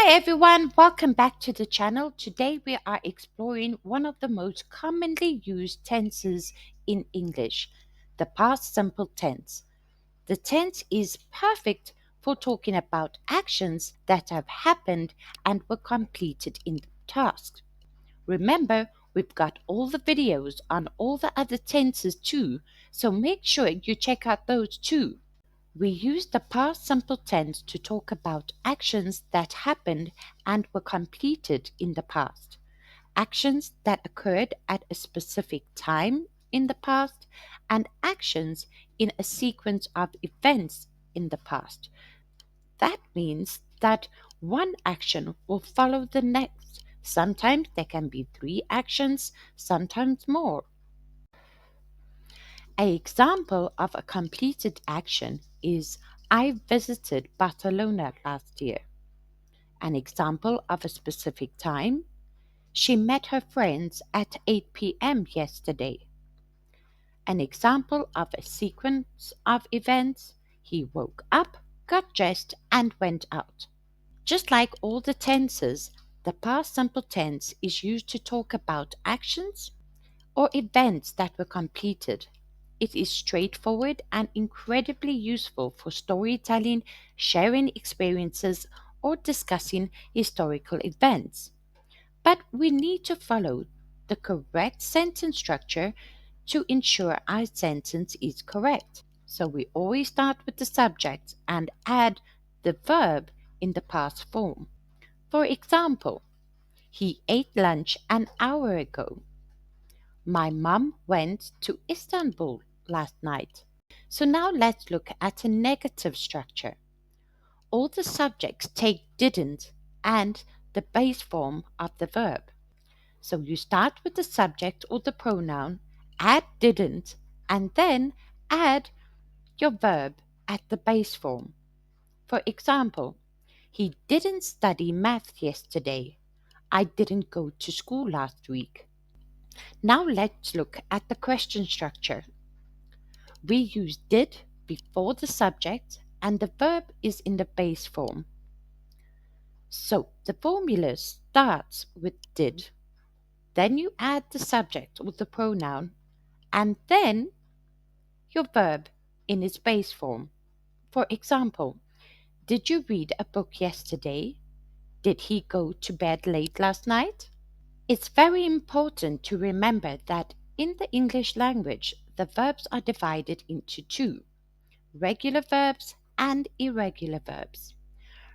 Hi everyone, welcome back to the channel. Today we are exploring one of the most commonly used tenses in English, the past simple tense. The tense is perfect for talking about actions that have happened and were completed in the past. Remember, we've got all the videos on all the other tenses too, so make sure you check out those too. We use the past simple tense to talk about actions that happened and were completed in the past, actions that occurred at a specific time in the past, and actions in a sequence of events in the past. That means that one action will follow the next. Sometimes there can be three actions, sometimes more. An example of a completed action is I visited Barcelona last year. An example of a specific time, she met her friends at 8 p.m. yesterday. An example of a sequence of events, he woke up, got dressed, and went out. Just like all the tenses, the past simple tense is used to talk about actions or events that were completed. It is straightforward and incredibly useful for storytelling, sharing experiences, or discussing historical events. But we need to follow the correct sentence structure to ensure our sentence is correct. So we always start with the subject and add the verb in the past form. For example, he ate lunch an hour ago. My mum went to Istanbul last night. So now let's look at a negative structure. All the subjects take didn't and the base form of the verb. So you start with the subject or the pronoun, add didn't, and then add your verb at the base form. For example, he didn't study math yesterday. I didn't go to school last week. Now let's look at the question structure. We use did before the subject and the verb is in the base form. So the formula starts with did, then you add the subject with the pronoun, and then your verb in its base form. For example, did you read a book yesterday? Did he go to bed late last night? It's very important to remember that in the English language, the verbs are divided into two: regular verbs and irregular verbs.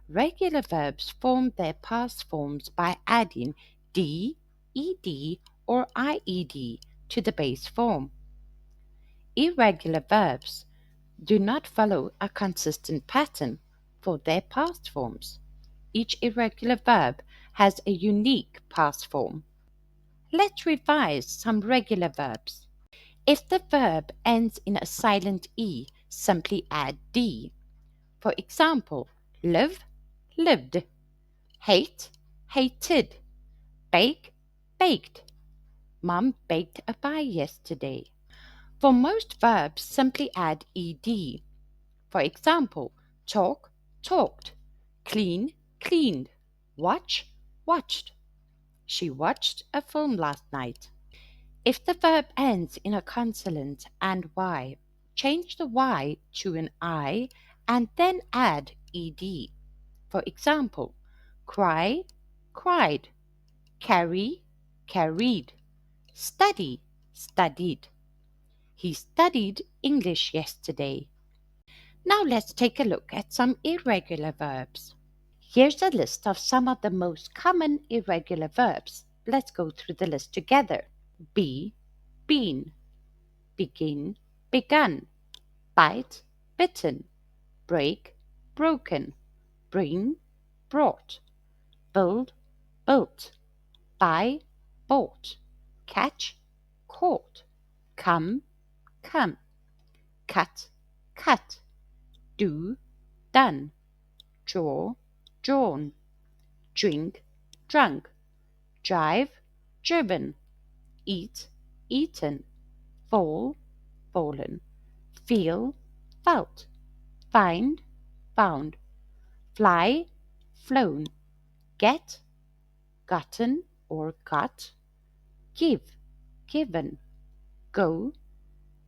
Regular verbs form their past forms by adding d, ed, or ied to the base form. Irregular verbs do not follow a consistent pattern for their past forms. Each irregular verb has a unique past form. Let's revise some regular verbs. If the verb ends in a silent E, simply add D. For example, live, lived, hate, hated, bake, baked. Mom baked a pie yesterday. For most verbs, simply add ed. For example, talk, talked, clean, cleaned, watch, watched. She watched a film last night. If the verb ends in a consonant and y, change the y to an I and then add ed. For example, cry, cried, carry, carried, study, studied. He studied English yesterday. Now let's take a look at some irregular verbs. Here's a list of some of the most common irregular verbs. Let's go through the list together. Be, been, begin, begun, bite, bitten, break, broken, bring, brought, build, built, buy, bought, catch, caught, come, come, cut, cut, do, done, draw, drawn, drink, drunk, drive, driven, eat, eaten, fall, fallen, feel, felt, find, found, fly, flown, get, gotten or got, give, given, go,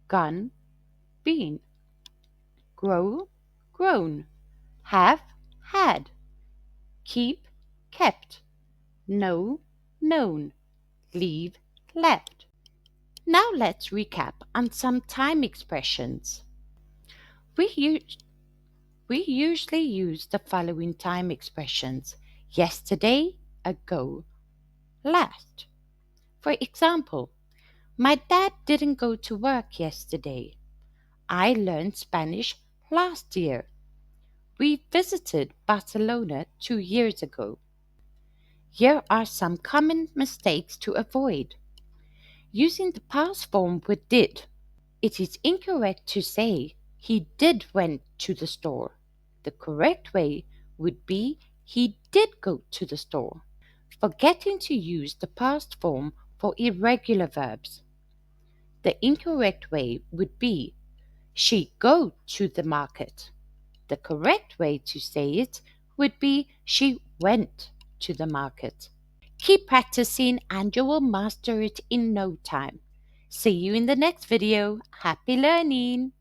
gone, been, grow, grown, have, had, keep, kept, know, known, leave, left. Now let's recap on some time expressions. We, u- we usually use the following time expressions: yesterday, ago, last. For example, my dad didn't go to work yesterday. I learned Spanish last year. We visited Barcelona 2 years ago. Here are some common mistakes to avoid. Using the past form with did. It is incorrect to say he did went to the store. The correct way would be he did go to the store. Forgetting to use the past form for irregular verbs. The incorrect way would be she go to the market. The correct way to say it would be she went to the market. Keep practicing and you will master it in no time. See you in the next video. Happy learning!